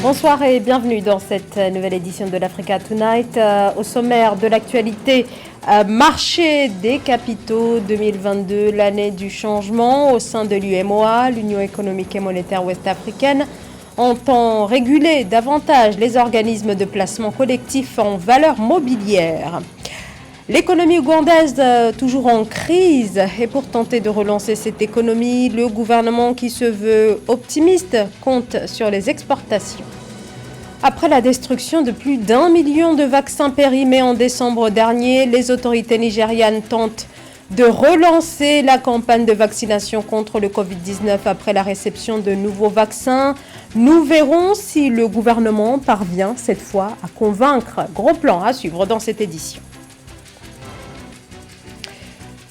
Bonsoir et bienvenue dans cette nouvelle édition de l'Africa Tonight. Au sommaire de l'actualité, marché des capitaux 2022, l'année du changement au sein de l'UEMOA, l'Union économique et monétaire ouest-africaine, entend réguler davantage les organismes de placement collectif en valeurs mobilières. L'économie ougandaise toujours en crise et pour tenter de relancer cette économie, le gouvernement qui se veut optimiste compte sur les exportations. Après la destruction de plus d'1 million de vaccins périmés en décembre dernier, les autorités nigérianes tentent de relancer la campagne de vaccination contre le Covid-19 après la réception de nouveaux vaccins. Nous verrons si le gouvernement parvient cette fois à convaincre. Gros plan à suivre dans cette édition.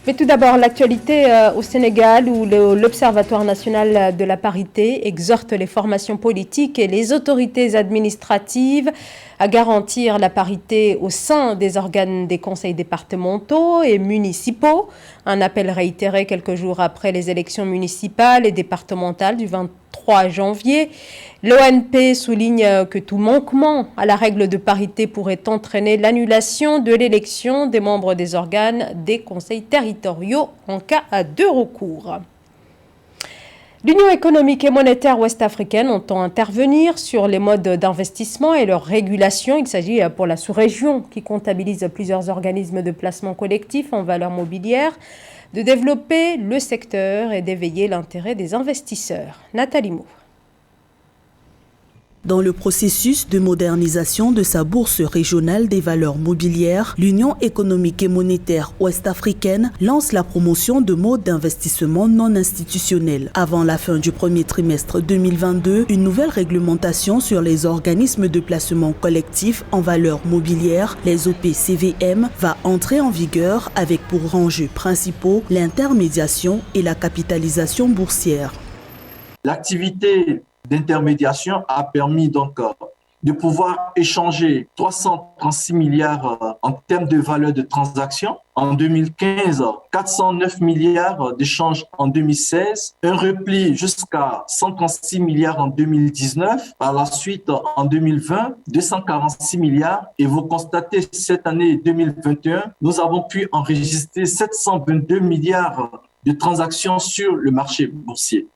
Mais tout d'abord, l'actualité au Sénégal où l'Observatoire national de la parité exhorte les formations politiques et les autorités administratives à garantir la parité au sein des organes des conseils départementaux et municipaux. Un appel réitéré quelques jours après les élections municipales et départementales du 23 janvier. L'ONP souligne que tout manquement à la règle de parité pourrait entraîner l'annulation de l'élection des membres des organes des conseils territoriaux en cas de recours. L'Union économique et monétaire ouest-africaine entend intervenir sur les modes d'investissement et leur régulation. Il s'agit pour la sous-région qui comptabilise plusieurs organismes de placement collectif en valeurs mobilières de développer le secteur et d'éveiller l'intérêt des investisseurs. Nathalie Mouffe. Dans le processus de modernisation de sa bourse régionale des valeurs mobilières, l'Union économique et monétaire ouest-africaine lance la promotion de modes d'investissement non institutionnels. Avant la fin du premier trimestre 2022, une nouvelle réglementation sur les organismes de placement collectif en valeurs mobilières, les OPCVM, va entrer en vigueur avec pour enjeux principaux l'intermédiation et la capitalisation boursière. L'activité d'intermédiation a permis donc de pouvoir échanger 336 milliards en termes de valeur de transaction. En 2015, 409 milliards d'échanges en 2016, un repli jusqu'à 136 milliards en 2019. Par la suite, en 2020, 246 milliards. Et vous constatez, cette année 2021, nous avons pu enregistrer 722 milliards de transactions sur le marché boursier.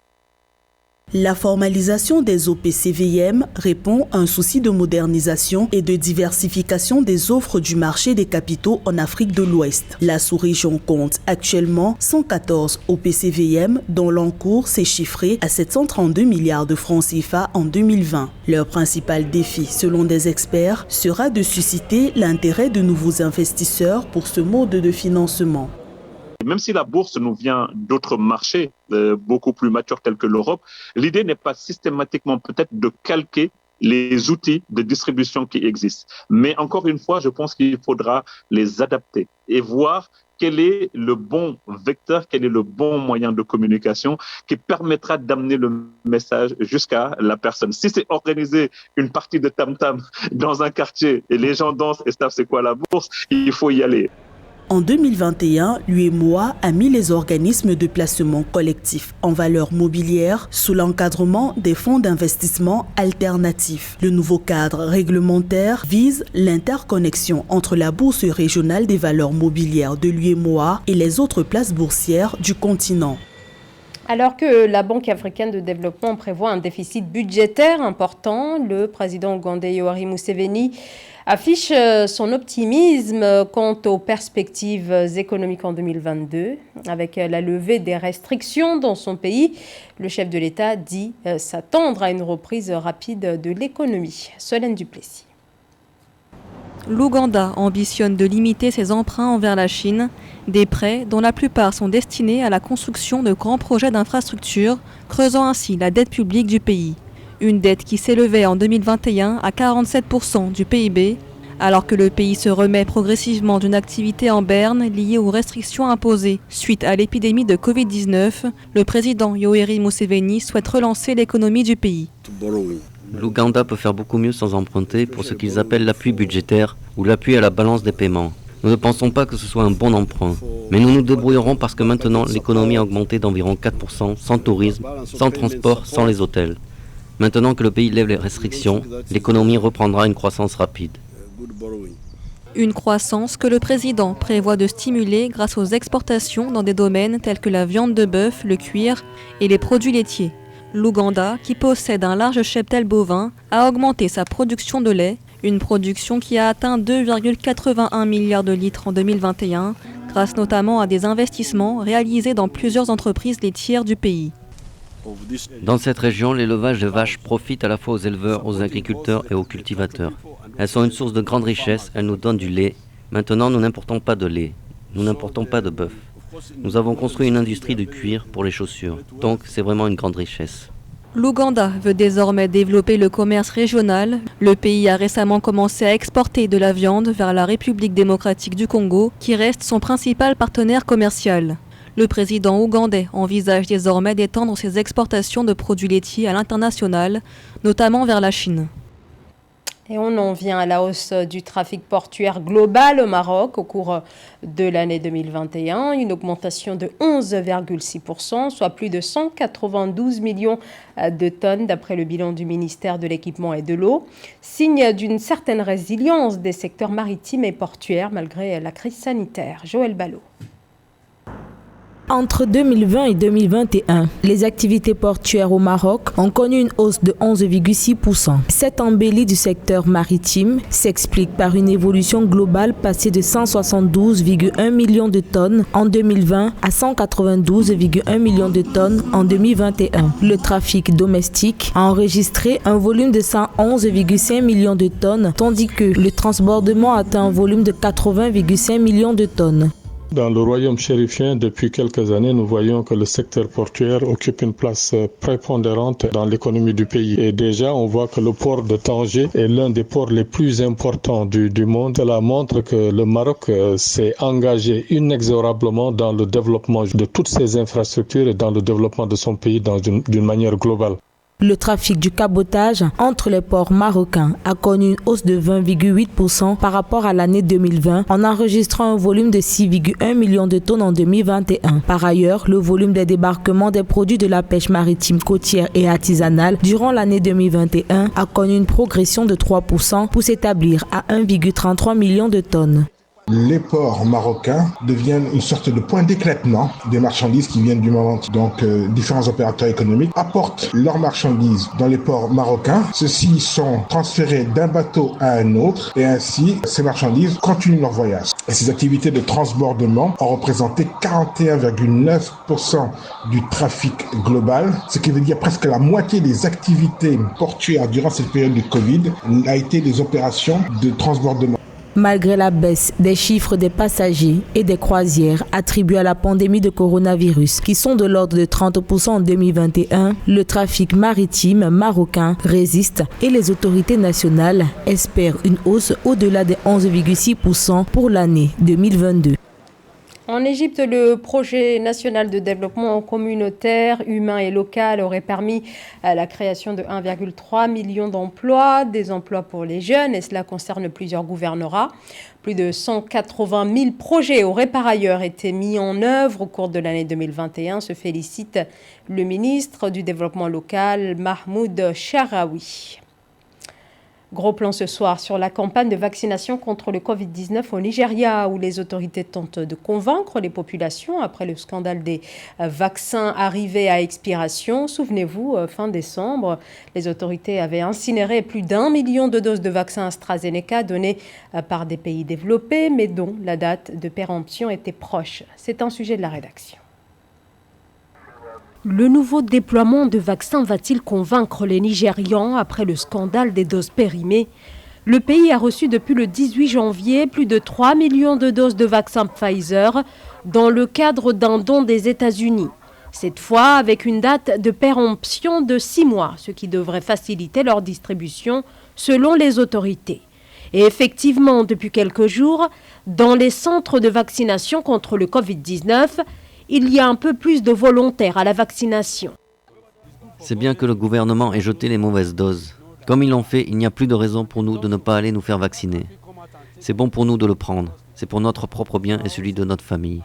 La formalisation des OPCVM répond à un souci de modernisation et de diversification des offres du marché des capitaux en Afrique de l'Ouest. La sous-région compte actuellement 114 OPCVM dont l'encours s'est chiffré à 732 milliards de francs CFA en 2020. Leur principal défi, selon des experts, sera de susciter l'intérêt de nouveaux investisseurs pour ce mode de financement. Même si la bourse nous vient d'autres marchés beaucoup plus matures tels que l'Europe, l'idée n'est pas systématiquement peut-être de calquer les outils de distribution qui existent. Mais encore une fois, je pense qu'il faudra les adapter et voir quel est le bon vecteur, quel est le bon moyen de communication qui permettra d'amener le message jusqu'à la personne. Si c'est organiser une partie de tam-tam dans un quartier et les gens dansent et savent c'est quoi la bourse, il faut y aller. En 2021, l'UEMOA a mis les organismes de placement collectif en valeurs mobilières sous l'encadrement des fonds d'investissement alternatifs. Le nouveau cadre réglementaire vise l'interconnexion entre la bourse régionale des valeurs mobilières de l'UEMOA et les autres places boursières du continent. Alors que la Banque africaine de développement prévoit un déficit budgétaire important, le président ougandais Yoweri Museveni affiche son optimisme quant aux perspectives économiques en 2022. Avec la levée des restrictions dans son pays, le chef de l'État dit s'attendre à une reprise rapide de l'économie. Solène Duplessis. L'Ouganda ambitionne de limiter ses emprunts envers la Chine, des prêts dont la plupart sont destinés à la construction de grands projets d'infrastructures, creusant ainsi la dette publique du pays. Une dette qui s'élevait en 2021 à 47% du PIB, alors que le pays se remet progressivement d'une activité en berne liée aux restrictions imposées suite à l'épidémie de Covid-19, le président Yoweri Museveni souhaite relancer l'économie du pays. L'Ouganda peut faire beaucoup mieux sans emprunter pour ce qu'ils appellent l'appui budgétaire ou l'appui à la balance des paiements. Nous ne pensons pas que ce soit un bon emprunt, mais nous nous débrouillerons parce que maintenant l'économie a augmenté d'environ 4% sans tourisme, sans transport, sans les hôtels. Maintenant que le pays lève les restrictions, l'économie reprendra une croissance rapide. Une croissance que le président prévoit de stimuler grâce aux exportations dans des domaines tels que la viande de bœuf, le cuir et les produits laitiers. L'Ouganda, qui possède un large cheptel bovin, a augmenté sa production de lait, une production qui a atteint 2,81 milliards de litres en 2021, grâce notamment à des investissements réalisés dans plusieurs entreprises laitières du pays. Dans cette région, l'élevage de vaches profite à la fois aux éleveurs, aux agriculteurs et aux cultivateurs. Elles sont une source de grande richesse, elles nous donnent du lait. Maintenant, nous n'importons pas de lait, nous n'importons pas de bœuf. Nous avons construit une industrie de cuir pour les chaussures, donc c'est vraiment une grande richesse. L'Ouganda veut désormais développer le commerce régional. Le pays a récemment commencé à exporter de la viande vers la République démocratique du Congo, qui reste son principal partenaire commercial. Le président ougandais envisage désormais d'étendre ses exportations de produits laitiers à l'international, notamment vers la Chine. Et on en vient à la hausse du trafic portuaire global au Maroc au cours de l'année 2021, une augmentation de 11,6%, soit plus de 192 millions de tonnes d'après le bilan du ministère de l'Équipement et de l'Eau, signe d'une certaine résilience des secteurs maritimes et portuaires malgré la crise sanitaire. Joël Ballot. Entre 2020 et 2021, les activités portuaires au Maroc ont connu une hausse de 11,6%. Cette embellie du secteur maritime s'explique par une évolution globale passée de 172,1 millions de tonnes en 2020 à 192,1 millions de tonnes en 2021. Le trafic domestique a enregistré un volume de 111,5 millions de tonnes, tandis que le transbordement atteint un volume de 80,5 millions de tonnes. Dans le royaume chérifien, depuis quelques années, nous voyons que le secteur portuaire occupe une place prépondérante dans l'économie du pays. Et déjà, on voit que le port de Tanger est l'un des ports les plus importants du monde. Cela montre que le Maroc s'est engagé inexorablement dans le développement de toutes ses infrastructures et dans le développement de son pays d'une manière globale. Le trafic du cabotage entre les ports marocains a connu une hausse de 20,8% par rapport à l'année 2020 en enregistrant un volume de 6,1 millions de tonnes en 2021. Par ailleurs, le volume des débarquements des produits de la pêche maritime côtière et artisanale durant l'année 2021 a connu une progression de 3% pour s'établir à 1,33 million de tonnes. Les ports marocains deviennent une sorte de point d'éclatement des marchandises qui viennent du Maroc. Donc, différents opérateurs économiques apportent leurs marchandises dans les ports marocains. Ceux-ci sont transférés d'un bateau à un autre et ainsi, ces marchandises continuent leur voyage. Et ces activités de transbordement ont représenté 41,9% du trafic global, ce qui veut dire presque la moitié des activités portuaires durant cette période de Covid a été des opérations de transbordement. Malgré la baisse des chiffres des passagers et des croisières attribués à la pandémie de coronavirus, qui sont de l'ordre de 30% en 2021, le trafic maritime marocain résiste et les autorités nationales espèrent une hausse au-delà des 11,6% pour l'année 2022. En Égypte, le projet national de développement communautaire, humain et local aurait permis la création de 1,3 million d'emplois, des emplois pour les jeunes, et cela concerne plusieurs gouvernorats. Plus de 180 000 projets auraient par ailleurs été mis en œuvre au cours de l'année 2021, se félicite le ministre du Développement local, Mahmoud Sharawi. Gros plan ce soir sur la campagne de vaccination contre le Covid-19 au Nigeria, où les autorités tentent de convaincre les populations après le scandale des vaccins arrivés à expiration. Souvenez-vous, fin décembre, les autorités avaient incinéré plus d'1 million de doses de vaccins AstraZeneca données par des pays développés, mais dont la date de péremption était proche. C'est un sujet de la rédaction. Le nouveau déploiement de vaccins va-t-il convaincre les Nigérians après le scandale des doses périmées ? Le pays a reçu depuis le 18 janvier plus de 3 millions de doses de vaccins Pfizer dans le cadre d'un don des États-Unis. Cette fois avec une date de péremption de 6 mois, ce qui devrait faciliter leur distribution selon les autorités. Et effectivement, depuis quelques jours, dans les centres de vaccination contre le Covid-19, il y a un peu plus de volontaires à la vaccination. C'est bien que le gouvernement ait jeté les mauvaises doses. Comme ils l'ont fait, il n'y a plus de raison pour nous de ne pas aller nous faire vacciner. C'est bon pour nous de le prendre. C'est pour notre propre bien et celui de notre famille.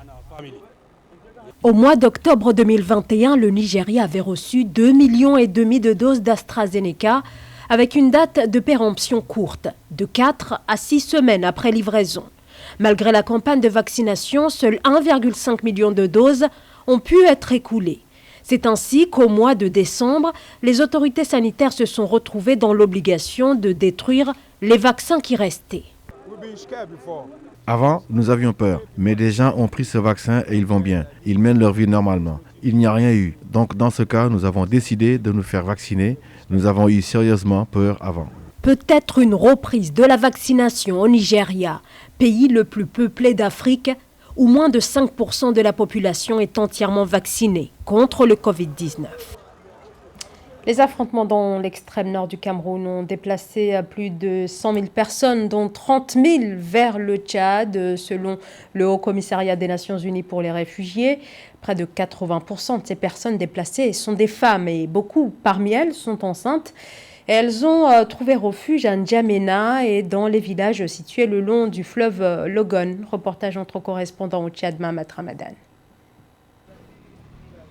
Au mois d'octobre 2021, le Nigeria avait reçu 2,5 millions de doses d'AstraZeneca avec une date de péremption courte, de 4 à 6 semaines après livraison. Malgré la campagne de vaccination, seuls 1,5 million de doses ont pu être écoulées. C'est ainsi qu'au mois de décembre, les autorités sanitaires se sont retrouvées dans l'obligation de détruire les vaccins qui restaient. Avant, nous avions peur, mais des gens ont pris ce vaccin et ils vont bien. Ils mènent leur vie normalement. Il n'y a rien eu. Donc dans ce cas, nous avons décidé de nous faire vacciner. Nous avons eu sérieusement peur avant. Peut-être une reprise de la vaccination au Nigeria, pays le plus peuplé d'Afrique, où moins de 5% de la population est entièrement vaccinée contre le Covid-19. Les affrontements dans l'extrême nord du Cameroun ont déplacé plus de 100 000 personnes, dont 30 000 vers le Tchad, selon le Haut Commissariat des Nations Unies pour les réfugiés. Près de 80% de ces personnes déplacées sont des femmes et beaucoup parmi elles sont enceintes. Et elles ont trouvé refuge à N'Djamena et dans les villages situés le long du fleuve Logon. Reportage entre correspondants au Tchad, Mahamat Ramadan.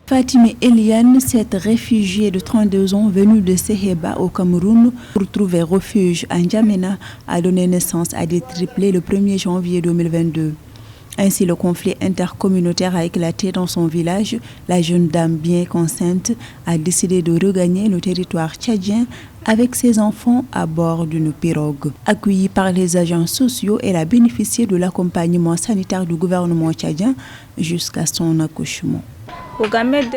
Fatima Eliane, cette réfugiée de 32 ans venue de Seheba au Cameroun pour trouver refuge à N'Djamena, a donné naissance à des triplés le 1er janvier 2022. Ainsi, le conflit intercommunautaire a éclaté dans son village. La jeune dame, bien qu'enceinte, a décidé de regagner le territoire tchadien avec ses enfants à bord d'une pirogue. Accueillie par les agents sociaux, elle a bénéficié de l'accompagnement sanitaire du gouvernement tchadien jusqu'à son accouchement.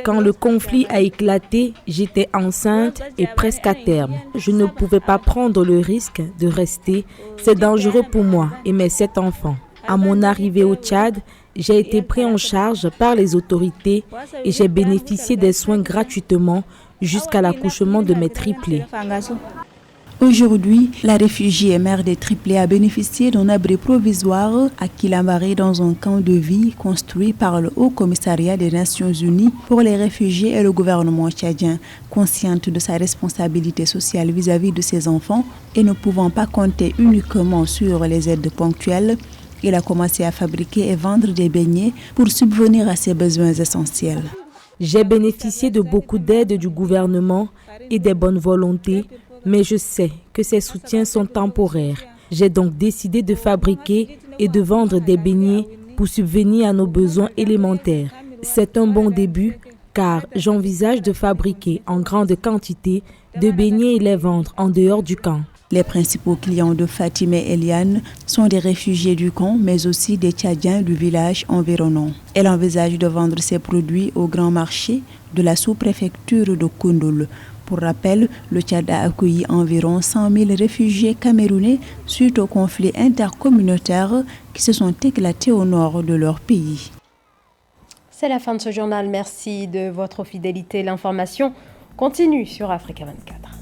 Quand le conflit a éclaté, j'étais enceinte et presque à terme. Je ne pouvais pas prendre le risque de rester. C'est dangereux pour moi et mes 7 enfants. À mon arrivée au Tchad, j'ai été pris en charge par les autorités et j'ai bénéficié des soins gratuitement jusqu'à l'accouchement de mes triplés. Aujourd'hui, la réfugiée mère des triplés a bénéficié d'un abri provisoire à Kilamari dans un camp de vie construit par le Haut Commissariat des Nations Unies pour les réfugiés et le gouvernement tchadien. Consciente de sa responsabilité sociale vis-à-vis de ses enfants et ne pouvant pas compter uniquement sur les aides ponctuelles, il a commencé à fabriquer et vendre des beignets pour subvenir à ses besoins essentiels. J'ai bénéficié de beaucoup d'aides du gouvernement et des bonnes volontés, mais je sais que ces soutiens sont temporaires. J'ai donc décidé de fabriquer et de vendre des beignets pour subvenir à nos besoins élémentaires. C'est un bon début car j'envisage de fabriquer en grande quantité de beignets et les vendre en dehors du camp. Les principaux clients de Fatima Eliane sont des réfugiés du camp, mais aussi des Tchadiens du village environnant. Elle envisage de vendre ses produits au grand marché de la sous-préfecture de Koundoul. Pour rappel, le Tchad a accueilli environ 100 000 réfugiés camerounais suite aux conflits intercommunautaires qui se sont éclatés au nord de leur pays. C'est la fin de ce journal. Merci de votre fidélité. L'information continue sur Africa 24.